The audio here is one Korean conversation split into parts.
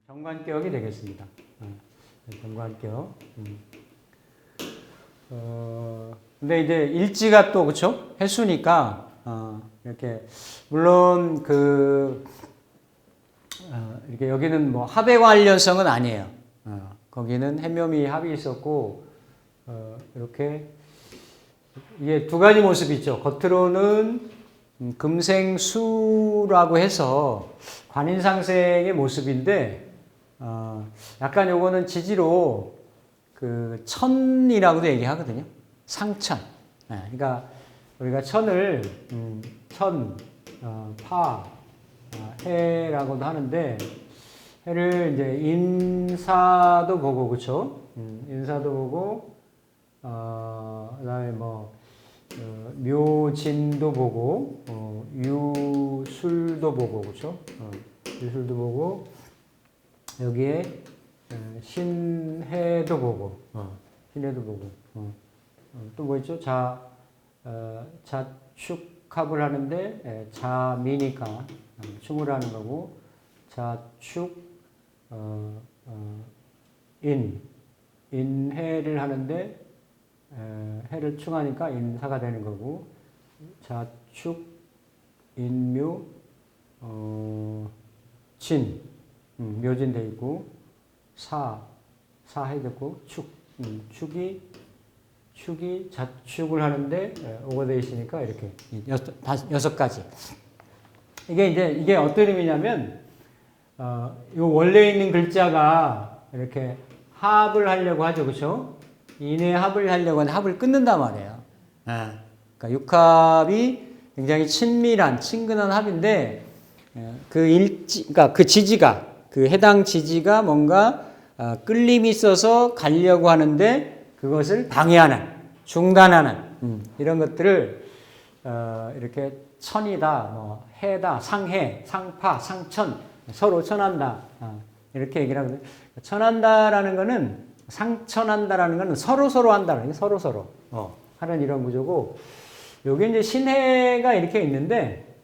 정관격이 되겠습니다. 정관격. 근데 이제 일지가 또, 그쵸? 해수니까, 이렇게, 물론 이렇게 여기는 뭐 합의 관련성은 아니에요. 거기는 해묘미 합이 있었고, 이렇게, 이게 두 가지 모습이 있죠. 겉으로는 금생수라고 해서 관인상생의 모습인데, 약간 요거는 지지로 천이라고도 얘기하거든요. 상천. 그러니까 우리가 천을 천, 파, 해라고도 하는데 해를 이제 인사도 보고 그렇죠. 인사도 보고 그다음에 뭐 묘진도 보고 유술도 보고 그렇죠. 유술도 보고 여기에 신해도 보고 신해도 보고 또 뭐 있죠? 자축합을 하는데 자미니까 축을 하는 거고 자축 인해를 하는데 해를 축하니까 인사가 되는 거고 자축 인묘 진 묘진 돼 있고 사해 됐고 축이 자축을 하는데 오가 돼 있으니까 이렇게 여섯 가지. 이게 어떤 의미냐면 요 원래 있는 글자가 이렇게 합을 하려고 하죠, 그렇죠? 인의 합을 하려고 하는데 합을 끊는단 말이에요. 그러니까 육합이 굉장히 친근한 합인데 그러니까 그 지지가 해당 지지가 뭔가 끌림이 있어서 가려고 하는데 그것을 방해하는, 중단하는 이런 것들을 이렇게 천이다, 뭐 해다, 상해, 상파, 상천 서로 천한다 이렇게 얘기를 하거든요. 천한다라는 거는 상천한다라는 거는 서로 한다는 게 서로 하는 이런 구조고 여기 이제 신해가 이렇게 있는데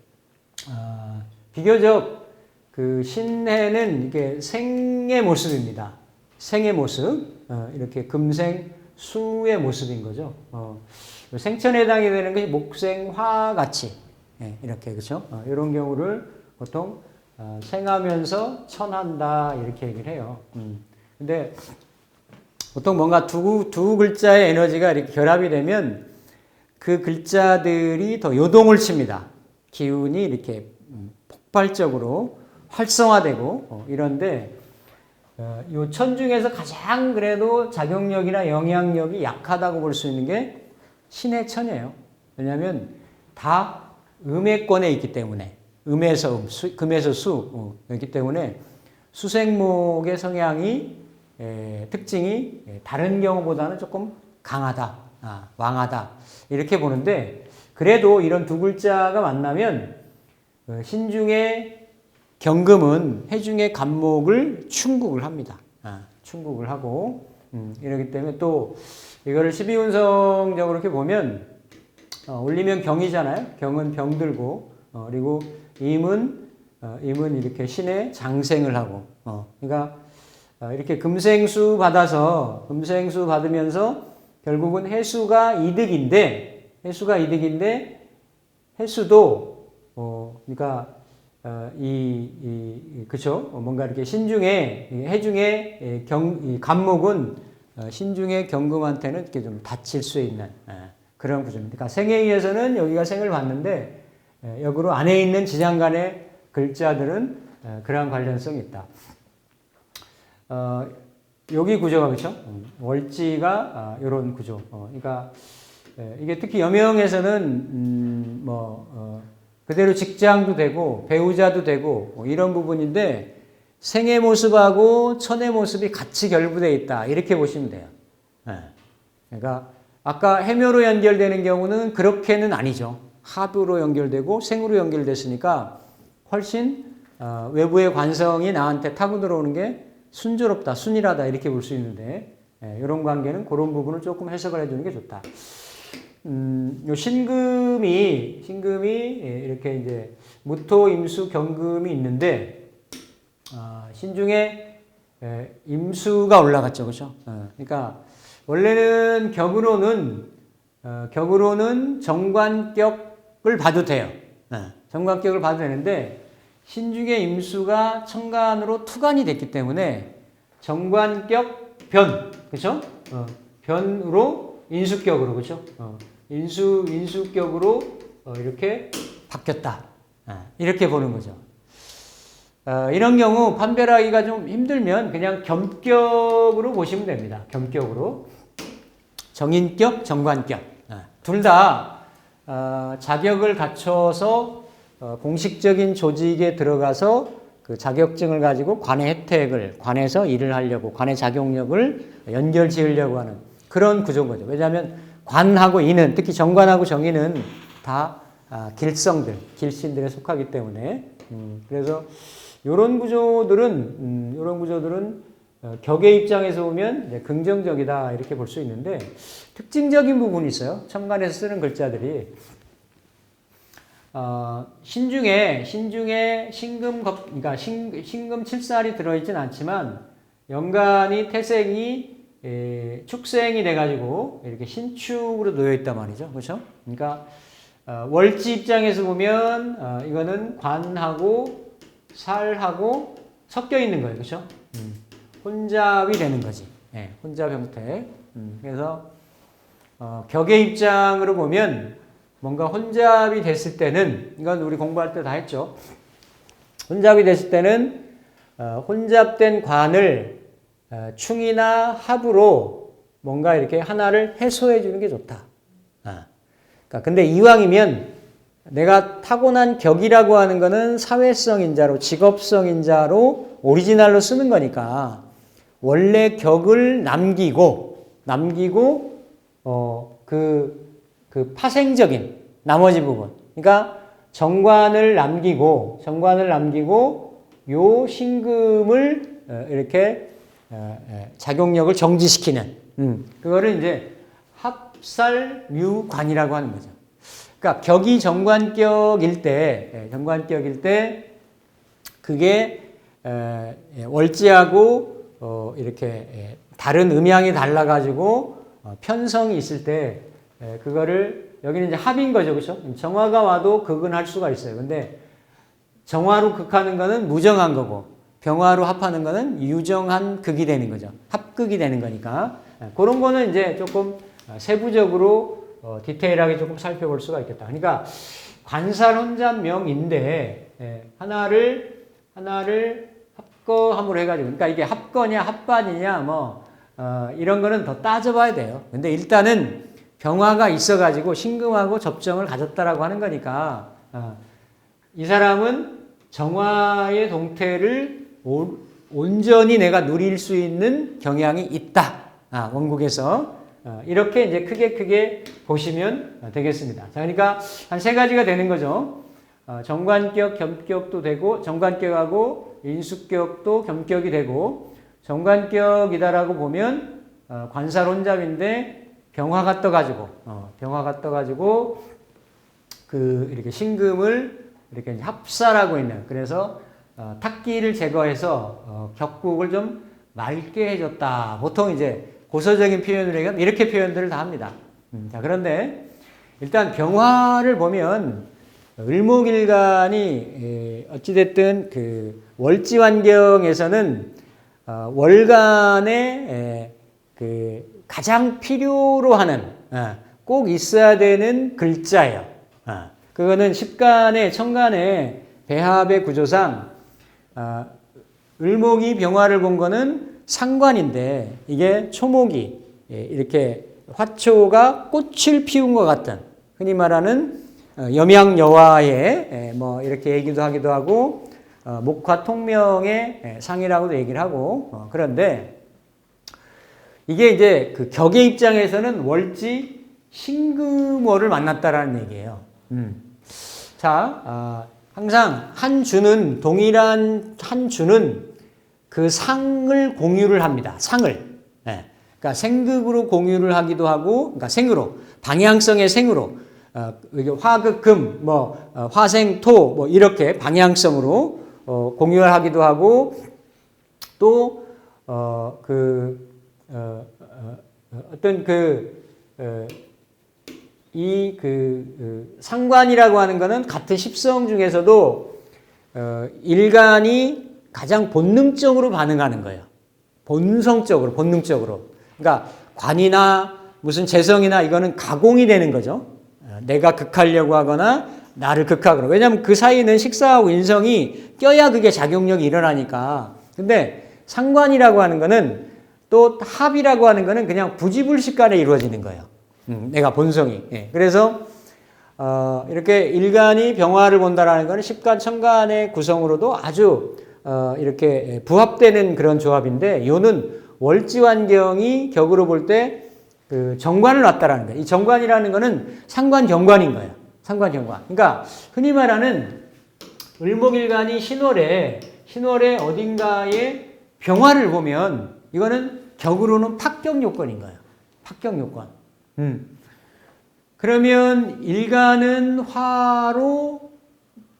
비교적 그 신해는 이게 생의 모습입니다. 생의 모습 이렇게 금생 수의 모습인 거죠. 생천에 해당이 되는 것이 목생화 같이 이렇게 그렇죠. 이런 경우를 보통 생하면서 천한다 이렇게 얘기를 해요. 근데 보통 뭔가 두 글자의 에너지가 이렇게 결합이 되면 그 글자들이 더 요동을 칩니다. 기운이 이렇게 폭발적으로 활성화되고 이런데 요 천 중에서 가장 그래도 작용력이나 영향력이 약하다고 볼 수 있는 게 신의 천이에요. 왜냐하면 다 음해권에 있기 때문에 음에서 금에서 수이기 때문에 수생목의 성향이 특징이 다른 경우보다는 조금 강하다, 왕하다 이렇게 보는데 그래도 이런 두 글자가 만나면 신중의 경금은 해중의 간목을 충국을 합니다. 충국을 하고 이러기 때문에 또 이거를 12운성적으로 이렇게 보면 올리면 경이잖아요. 경은 병들고 그리고 임은 이렇게 신의 장생을 하고 그러니까 이렇게 금생수 받으면서 결국은 해수가 이득인데 해수도 그러니까 그쵸? 뭔가 이렇게 해중의 간목은 신중의 경금한테는 이렇게 좀 다칠 수 있는 그런 구조입니다. 그러니까 생에 의해서는 여기가 생을 받는데 역으로 안에 있는 지장간의 글자들은 그러한 관련성이 있다. 여기 구조가 그렇죠? 월지가 이런 구조. 그러니까 이게 특히 여명에서는 그대로 직장도 되고 배우자도 되고 이런 부분인데 생의 모습하고 천의 모습이 같이 결부되어 있다 이렇게 보시면 돼요. 그러니까 아까 해묘로 연결되는 경우는 그렇게는 아니죠. 합으로 연결되고 생으로 연결됐으니까 훨씬 외부의 관성이 나한테 타고 들어오는 게 순조롭다, 순일하다 이렇게 볼 수 있는데 이런 관계는 그런 부분을 조금 해석을 해주는 게 좋다. 요 신금이 이렇게 이제 무토, 임수, 경금이 있는데 신중에 임수가 올라갔죠, 그렇죠? 그러니까 원래는 격으로는 정관격을 봐도 돼요. 정관격을 봐도 되는데 신중에 임수가 천간으로 투간이 됐기 때문에 정관격 변, 그렇죠? 변으로 인수격으로, 그렇죠? 인수격으로 이렇게 바뀌었다. 이렇게 보는 거죠. 이런 경우 판별하기가 좀 힘들면 그냥 겸격으로 보시면 됩니다. 겸격으로. 정인격, 정관격. 둘 다 자격을 갖춰서 공식적인 조직에 들어가서 그 자격증을 가지고 관의 혜택을, 관에서 일을 하려고, 관의 작용력을 연결 지으려고 하는 그런 구조인 거죠. 왜냐하면 관하고 인은, 특히 정관하고 정인은 다 길성들, 길신들에 속하기 때문에 그래서 이런 구조들은 격의 입장에서 보면 이제 긍정적이다 이렇게 볼 수 있는데 특징적인 부분이 있어요. 천간에서 쓰는 글자들이 신중에 신금 그러니까 신금 7살이 들어있진 않지만 연간이 태생이 축생이 돼가지고 이렇게 신축으로 놓여 있단 말이죠. 그렇죠? 그러니까 월지 입장에서 보면 이거는 관하고 살하고 섞여 있는 거예요. 그렇죠? 혼잡이 되는 거지. 혼잡 형태. 그래서 격의 입장으로 보면 뭔가 혼잡이 됐을 때는 이건 우리 공부할 때 다 했죠. 혼잡이 됐을 때는 혼잡된 관을 충이나 합으로 뭔가 이렇게 하나를 해소해 주는 게 좋다. 그러니까 근데 이왕이면 내가 타고난 격이라고 하는 거는 사회성 인자로, 직업성 인자로 오리지널로 쓰는 거니까 원래 격을 남기고 그 파생적인 나머지 부분. 그러니까 정관을 남기고 요 신금을 이렇게 작용력을 정지시키는 그거를 이제 합살묘관이라고 하는 거죠. 그러니까 격이 정관격일 때 그게 월지하고 이렇게 다른 음양이 달라가지고 편성이 있을 때 그거를 여기는 이제 합인 거죠, 그렇죠? 정화가 와도 극은 할 수가 있어요. 근데 정화로 극하는 거는 무정한 거고 병화로 합하는 거는 유정한 극이 되는 거죠. 합극이 되는 거니까 그런 거는 이제 조금 세부적으로 디테일하게 조금 살펴볼 수가 있겠다. 그러니까 관살 혼잡명인데 하나를 합거함으로 해가지고 그러니까 이게 합거냐 합반이냐 뭐 이런 거는 더 따져봐야 돼요. 근데 일단은 병화가 있어가지고 신금하고 접점을 가졌다라고 하는 거니까 이 사람은 정화의 동태를 온전히 내가 누릴 수 있는 경향이 있다. 원국에서 이렇게 이제 크게 보시면 되겠습니다. 자, 그러니까 한 세 가지가 되는 거죠. 정관격, 겸격도 되고 정관격하고 인수격도 겸격이 되고 정관격이다라고 보면 관살 혼잡인데 병화가 떠가지고 그 이렇게 신금을 이렇게 합살하고 있는 그래서 탁기를 제거해서 격국을 좀 맑게 해줬다. 보통 이제 고서적인 표현을 하면 이렇게 표현들을 다 합니다. 자, 그런데 일단 병화를 보면 을목일간이 어찌됐든 그 월지 환경에서는 월간의 그 가장 필요로 하는 꼭 있어야 되는 글자예요. 그거는 십간의 천간의 배합의 구조상 을목이 병화를 본 거는 상관인데 이게 초목이 이렇게 화초가 꽃을 피운 것 같은 흔히 말하는 염양여화의 뭐 이렇게 얘기도 하기도 하고 목화 통명의 상이라고도 얘기를 하고 그런데 이게 이제 그 격의 입장에서는 월지 신금월을 만났다라는 얘기예요. 자, 항상 동일한 한 주는 그 상을 공유를 합니다. 상을. 그러니까 생극으로 공유를 하기도 하고, 그러니까 생으로, 방향성의 생으로, 화극, 금, 화생, 토, 이렇게 방향성으로 공유를 하기도 하고, 또, 어떤 상관이라고 하는 거는 같은 십성 중에서도 일간이 가장 본능적으로 반응하는 거예요. 본성적으로, 본능적으로. 그러니까 관이나 무슨 재성이나 이거는 가공이 되는 거죠. 내가 극하려고 하거나 나를 극하거나. 왜냐하면 그 사이는 식사하고 인성이 껴야 그게 작용력이 일어나니까. 근데 상관이라고 하는 거는 또 합이라고 하는 거는 그냥 부지불식간에 이루어지는 거예요. 내가 본성이. 예. 그래서 이렇게 일간이 병화를 본다라는 거는 십간, 천간의 구성으로도 아주 이렇게 부합되는 그런 조합인데, 이거는 월지환경이 격으로 볼 때 그 정관을 놨다라는 거예요. 이 정관이라는 거는 상관경관인 거예요. 상관경관. 그러니까 흔히 말하는 을목일간이 신월에 어딘가에 병화를 보면 이거는 격으로는 합격 요건인 거예요. 합격 요건. 그러면 일간은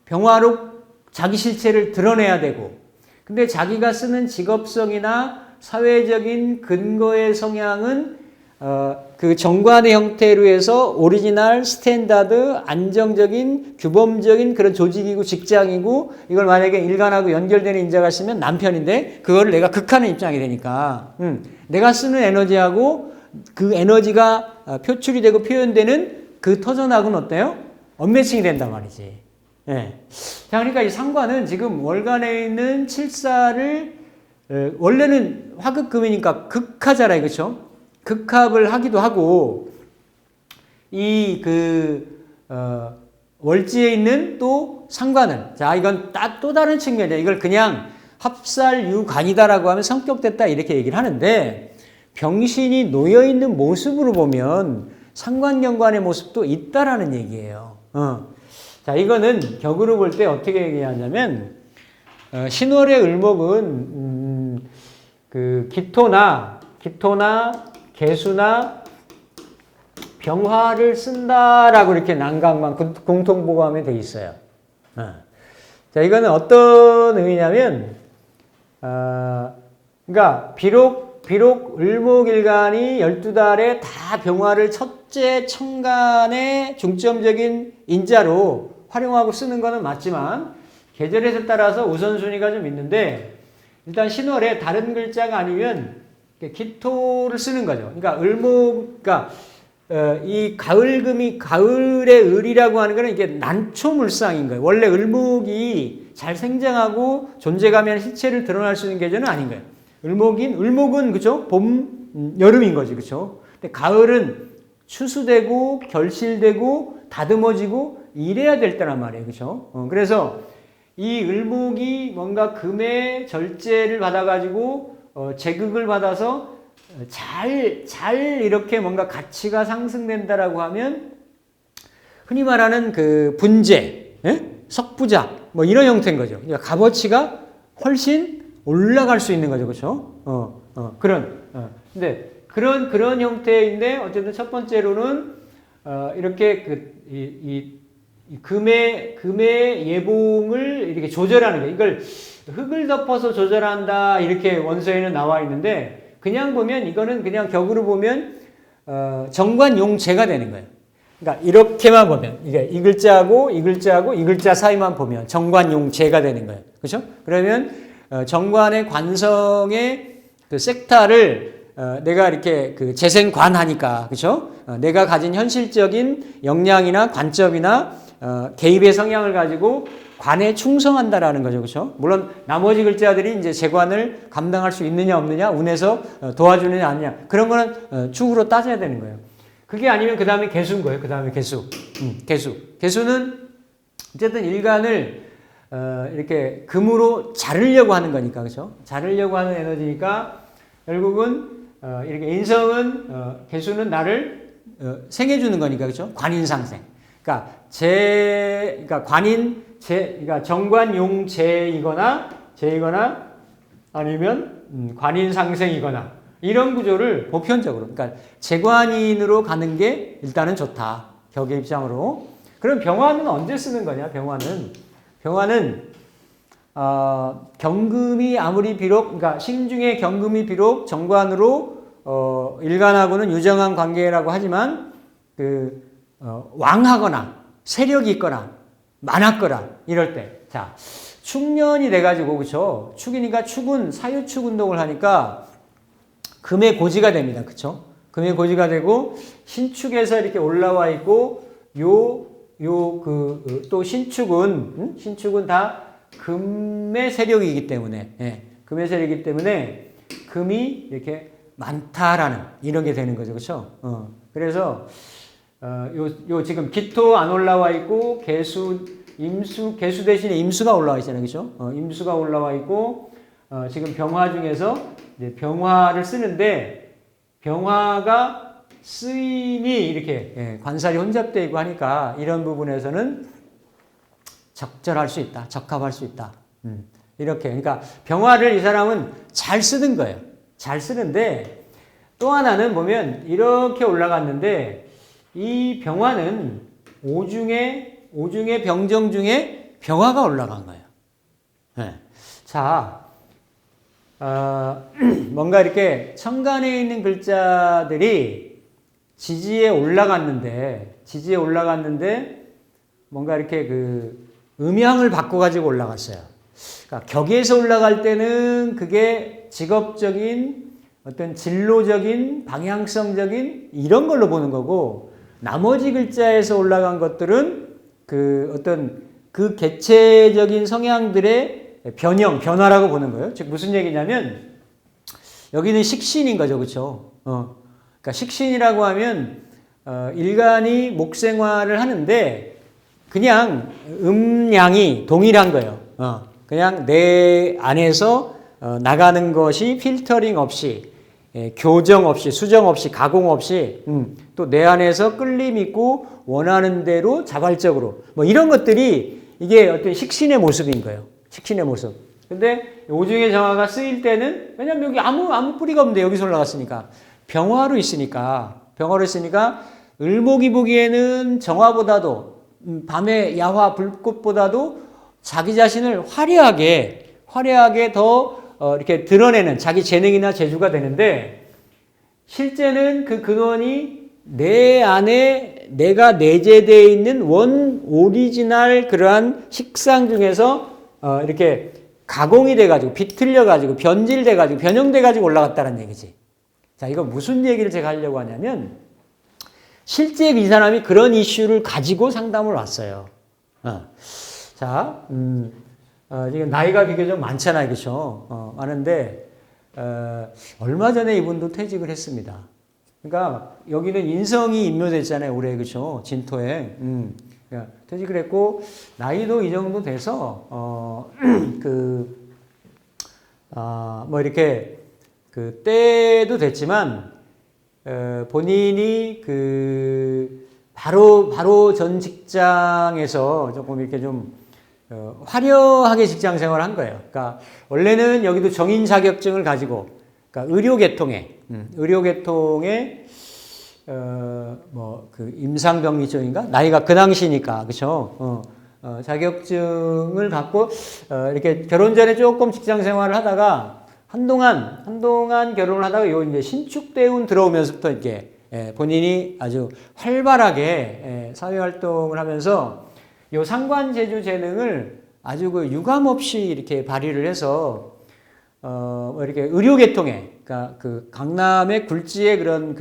병화로 자기 실체를 드러내야 되고, 근데 자기가 쓰는 직업성이나 사회적인 근거의 성향은 그 정관의 형태로 해서 오리지널, 스탠다드, 안정적인, 규범적인 그런 조직이고 직장이고, 이걸 만약에 일간하고 연결되는 인자가 있으면 남편인데 그거를 내가 극하는 입장이 되니까 내가 쓰는 에너지하고 그 에너지가 표출이 되고 표현되는 그 터전하고는 어때요? 언매칭이 된단 말이지. 예. 자, 그러니까 이 상관은 지금 월간에 있는 칠사를 원래는 화극금이니까 극하잖아요, 그렇죠? 극합을 하기도 하고, 월지에 있는 또 상관은, 자, 이건 또 다른 측면이에요. 이걸 그냥 합살유관이다라고 하면 성격됐다 이렇게 얘기를 하는데, 병신이 놓여 있는 모습으로 보면 상관경관의 모습도 있다라는 얘기예요. 자, 이거는 격으로 볼 때 어떻게 얘기하냐면, 신월의 을목은 기토나 개수나 병화를 쓴다라고 이렇게 난강만 공통보감에 돼 있어요. 자, 이거는 어떤 의미냐면, 그러니까 비록 을목일간이 12달에 다 병화를 첫째 천간의 중점적인 인자로 활용하고 쓰는 거는 맞지만, 계절에 따라서 우선순위가 좀 있는데, 일단 신월에 다른 글자가 아니면 기토를 쓰는 거죠. 그러니까 이 가을금이, 가을의 을이라고 하는 거는 이게 난초물상인 거예요. 원래 을목이 잘 생장하고 존재감이나 실체를 드러날 수 있는 계절은 아닌 거예요. 을목은 그죠? 봄, 여름인 거지, 그죠? 근데 가을은 추수되고 결실되고 다듬어지고 이래야 될 때란 말이에요, 그죠? 그래서 이 을목이 뭔가 금의 절제를 받아가지고 제극을 받아서 잘 이렇게 뭔가 가치가 상승된다라고 하면 흔히 말하는 그 분재, 석부작 이런 형태인 거죠. 그러니까 값어치가 훨씬 올라갈 수 있는 거죠, 그렇죠? 근데 그런 형태인데 어쨌든 첫 번째로는 이렇게 이 금의 예봉을 이렇게 조절하는 거예요. 이걸 흙을 덮어서 조절한다 이렇게 원서에는 나와 있는데, 그냥 보면 이거는 그냥 격으로 보면 정관용재가 되는 거예요. 그러니까 이렇게만 보면 이게 이 글자하고 이 글자하고 이 글자 사이만 보면 정관용재가 되는 거예요. 그렇죠? 그러면 정관의 관성의 그 섹타를 내가 이렇게 그 재생관하니까, 그렇죠? 내가 가진 현실적인 역량이나 관점이나 개입의 성향을 가지고 관에 충성한다라는 거죠, 그렇죠? 물론 나머지 글자들이 이제 재관을 감당할 수 있느냐 없느냐, 운에서 도와주느냐 아니냐, 그런 거는 축으로 따져야 되는 거예요. 그게 아니면 그 다음에 개수인 거예요. 그 다음에 개수는 어쨌든 일간을 이렇게 금으로 자르려고 하는 거니까, 그렇죠? 자르려고 하는 에너지니까 결국은 이렇게 인성은 개수는 나를 생해주는 거니까, 그렇죠? 관인상생. 그러니까 그러니까 정관용재이거나 아니면 관인상생이거나 이런 구조를 보편적으로, 그러니까 재관인으로 가는 게 일단은 좋다. 격의 입장으로. 그럼 병화는 언제 쓰는 거냐? 병화는 경금이 아무리 비록, 그러니까 신중의 경금이 비록 정관으로 일간하고는 유정한 관계라고 하지만 왕하거나 세력이 있거나 많았거나 이럴 때, 자 축년이 돼가지고 그렇죠. 축이니까 축은 사유축 운동을 하니까 금의 고지가 됩니다. 그렇죠? 금의 고지가 되고 신축에서 이렇게 올라와 있고 또 신축은 다 금의 세력이기 때문에, 예, 금의 세력이기 때문에 금이 이렇게 많다라는 이런 게 되는 거죠. 그렇죠? 그래서 요 지금 기토 안 올라와 있고 개수 대신에 임수가 올라와 있잖아요. 그렇죠? 임수가 올라와 있고 지금 병화 중에서 이제 병화를 쓰는데 병화가 쓰임이 이렇게, 예, 관살이 혼잡되어 있고 하니까 이런 부분에서는 적절할 수 있다. 적합할 수 있다. 이렇게. 그러니까 병화를 이 사람은 잘 쓰는 거예요. 잘 쓰는데 또 하나는 보면 이렇게 올라갔는데 이 병화는 오중의 병정 중에 병화가 올라간 거예요. 네. 자, 뭔가 이렇게 천간에 있는 글자들이 지지에 올라갔는데 뭔가 이렇게 음양을 바꿔가지고 올라갔어요. 그러니까 격에서 올라갈 때는 그게 직업적인 어떤 진로적인 방향성적인 이런 걸로 보는 거고, 나머지 글자에서 올라간 것들은 어떤 개체적인 성향들의 변화라고 보는 거예요. 즉 무슨 얘기냐면 여기는 식신인 거죠, 그렇죠? 그러니까 식신이라고 하면 일간이 목생활을 하는데 그냥 음양이 동일한 거예요. 그냥 내 안에서 나가는 것이 필터링 없이, 교정 없이, 수정 없이, 가공 없이, 또 내 안에서 끌림 있고 원하는 대로 자발적으로 뭐 이런 것들이 이게 어떤 식신의 모습인 거예요. 식신의 모습. 근데 오중의 정화가 쓰일 때는, 왜냐면 여기 아무 뿌리가 없는데 여기서 올라갔으니까 병화로 있으니까 을목이 보기에는 정화보다도 밤의 야화 불꽃보다도 자기 자신을 화려하게 더 이렇게 드러내는 자기 재능이나 재주가 되는데, 실제는 그 근원이 내 안에 내가 내재되어 있는 원 오리지널 그러한 식상 중에서 이렇게 가공이 돼가지고 비틀려가지고 변질돼가지고 변형돼가지고 올라갔다는 얘기지. 자, 이거 무슨 얘기를 제가 하려고 하냐면 실제 이 사람이 그런 이슈를 가지고 상담을 왔어요. 자, 지금 나이가 비교적 많잖아요. 그렇죠? 많은데 얼마 전에 이분도 퇴직을 했습니다. 그러니까 여기는 인성이 임묘됐잖아요. 올해. 그렇죠? 진토에. 그러니까 퇴직을 했고 나이도 이 정도 돼서 뭐 이렇게 때도 됐지만 본인이 바로 전 직장에서 조금 이렇게 좀 화려하게 직장 생활을 한 거예요. 그러니까 원래는 여기도 정인 자격증을 가지고, 그러니까 의료계통에 임상병리 쪽인가? 나이가 그 당시니까, 그쵸? 자격증을 갖고, 이렇게 결혼 전에 조금 직장 생활을 하다가, 한동안 결혼을 하다가 요 이제 신축대운 들어오면서부터 이렇게, 본인이 아주 활발하게, 사회활동을 하면서, 요 상관제주 재능을 아주 유감 없이 이렇게 발휘를 해서, 이렇게 의료계통에, 그러니까 강남의 굴지의 그런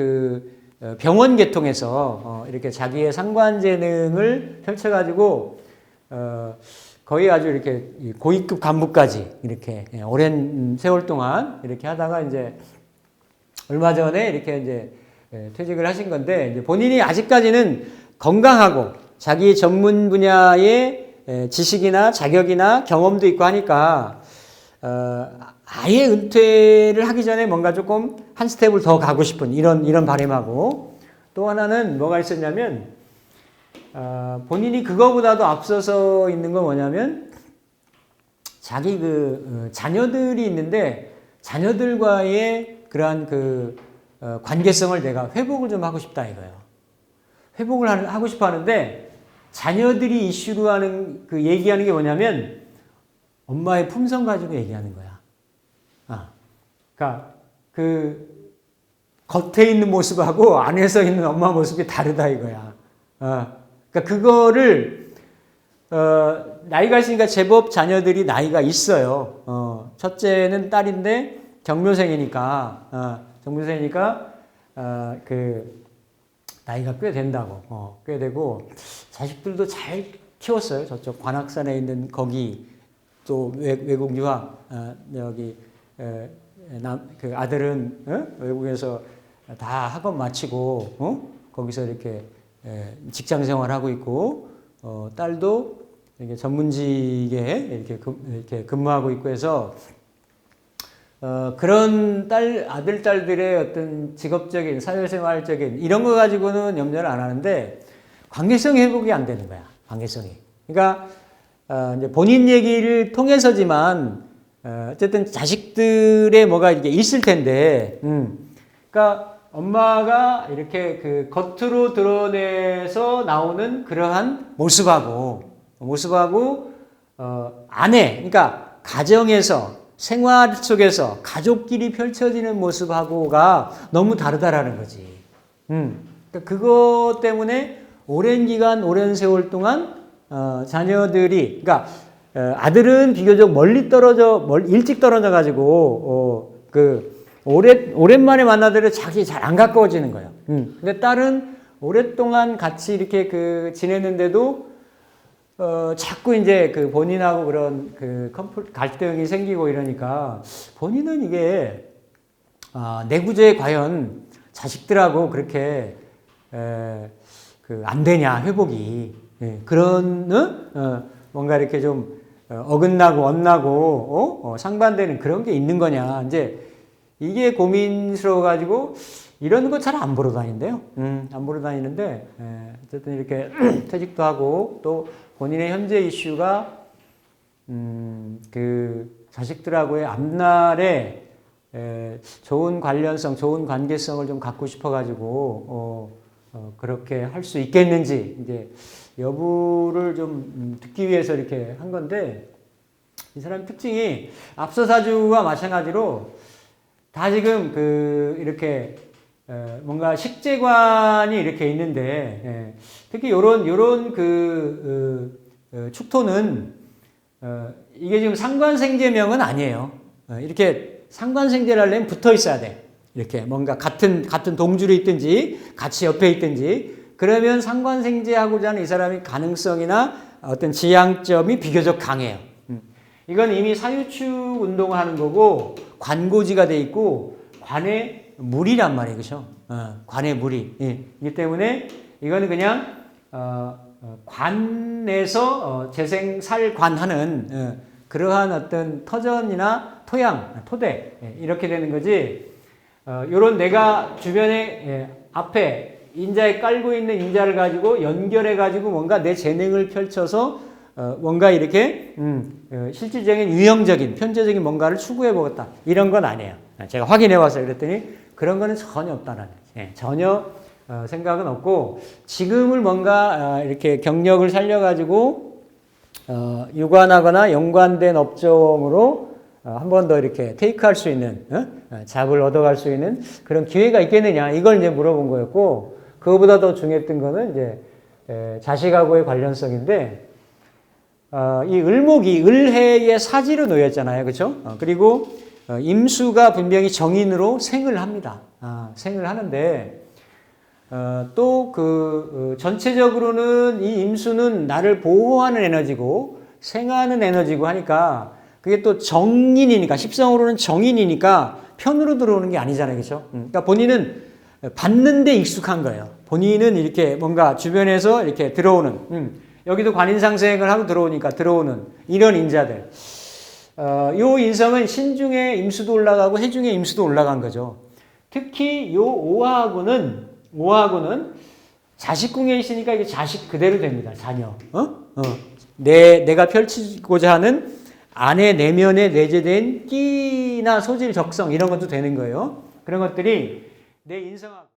병원 계통에서 이렇게 자기의 상관 재능을 펼쳐가지고 거의 아주 이렇게 고위급 간부까지 이렇게 오랜 세월 동안 이렇게 하다가 이제 얼마 전에 이렇게 이제 퇴직을 하신 건데, 이제 본인이 아직까지는 건강하고 자기 전문 분야의 지식이나 자격이나 경험도 있고 하니까 아예 은퇴를 하기 전에 뭔가 조금 한 스텝을 더 가고 싶은 이런 바람하고, 또 하나는 뭐가 있었냐면 본인이 그거보다도 앞서서 있는 건 뭐냐면 자기 자녀들이 있는데 자녀들과의 그러한 관계성을 내가 회복을 좀 하고 싶다 이거예요. 회복을 하고 싶어 하는데 자녀들이 이슈로 하는 얘기하는 게 뭐냐면 엄마의 품성 가지고 얘기하는 거야. 그러니까 겉에 있는 모습하고 안에서 있는 엄마 모습이 다르다 이거야. 그러니까 그거를 나이가 있으니까 제법 자녀들이 나이가 있어요. 첫째는 딸인데 정묘생이니까 나이가 꽤 된다고. 꽤 되고 자식들도 잘 키웠어요. 저쪽 관악산에 있는 거기 또 외국 유학 여기 그 아들은 외국에서 다 학원 마치고 거기서 이렇게 직장 생활하고 있고 딸도 이렇게 전문직에 이렇게 근무하고 있고 해서 그런 아들 딸들의 어떤 직업적인 사회생활적인 이런 거 가지고는 염려를 안 하는데 관계성 회복이 안 되는 거야. 관계성이. 그러니까 이제 본인 얘기를 통해서지만 어쨌든 자식들의 뭐가 이게 있을 텐데, 그러니까 엄마가 이렇게 겉으로 드러내서 나오는 그러한 모습하고 아내, 그러니까 가정에서 생활 속에서 가족끼리 펼쳐지는 모습하고가 너무 다르다라는 거지. 그러니까 그것 때문에 오랜 기간, 오랜 세월 동안 자녀들이, 그러니까 아들은 비교적 일찍 떨어져 가지고 오랜만에 만나더라도 자기 잘 안 가까워지는 거예요. 근데 딸은 오랫동안 같이 이렇게 지내는데도 자꾸 이제 본인하고 그런 갈등이 생기고 이러니까 본인은 이게 내구재에 과연 자식들하고 그렇게 안 되냐 회복이 그런 뭔가 이렇게 좀 어긋나고 엇나고 상반되는 그런 게 있는 거냐 이제 이게 고민스러워 가지고 이런 거 잘 안 보러 다닌대요. 안 보러 다니는데 어쨌든 이렇게 퇴직도 하고 또 본인의 현재 이슈가 자식들하고의 앞날에 좋은 관련성, 좋은 관계성을 좀 갖고 싶어 가지고 그렇게 할 수 있겠는지 이제 여부를 좀 듣기 위해서 이렇게 한 건데 이 사람 특징이 앞서 사주와 마찬가지로 다 지금 이렇게 뭔가 식재관이 이렇게 있는데 특히 요런 축토는 이게 지금 상관생재명은 아니에요. 이렇게 상관생재를 하려면 붙어 있어야 돼. 이렇게 뭔가 같은 동주로 있든지 같이 옆에 있든지 그러면 상관생재하고자 하는 이 사람의 가능성이나 어떤 지향점이 비교적 강해요. 이건 이미 사유축 운동을 하는 거고 관고지가 돼 있고 관의 물이란 말이에요. 그렇죠? 관의 물이. 이기 때문에 이거는 그냥 관에서 재생살관하는 그러한 어떤 터전이나 토양, 토대 이렇게 되는 거지. 요런 내가 주변에 앞에 인자에 깔고 있는 인자를 가지고 연결해 가지고 뭔가 내 재능을 펼쳐서 뭔가 이렇게 실질적인 유형적인 편재적인 뭔가를 추구해 보겠다 이런 건 아니에요. 제가 확인해 봤어요. 그랬더니 그런 거는 전혀 없다는 전혀 생각은 없고 지금을 뭔가 이렇게 경력을 살려 가지고 유관하거나 연관된 업종으로 한 번 더 이렇게 테이크할 수 있는 잡을 얻어갈 수 있는 그런 기회가 있겠느냐 이걸 이제 물어본 거였고 그거보다 더 중요했던 거는 이제 자식하고의 관련성인데 이 을목이 을해의 사지로 놓였잖아요, 그렇죠? 그리고 임수가 분명히 정인으로 생을 합니다. 생을 하는데 또 전체적으로는 이 임수는 나를 보호하는 에너지고 생하는 에너지고 하니까 그게 또 정인이니까 십성으로는 정인이니까 편으로 들어오는 게 아니잖아요, 그렇죠? 그러니까 본인은 받는 데 익숙한 거예요. 본인은 이렇게 뭔가 주변에서 이렇게 들어오는 여기도 관인상생을 하고 들어오니까 들어오는 이런 인자들. 요 인성은 신중에 임수도 올라가고 해중에 임수도 올라간 거죠. 특히 요 오하고는 자식궁에 있으니까 이게 자식 그대로 됩니다. 자녀. 내가 펼치고자 하는 안에 내면에 내재된 끼나 소질 적성 이런 것도 되는 거예요. 그런 것들이 내 인성학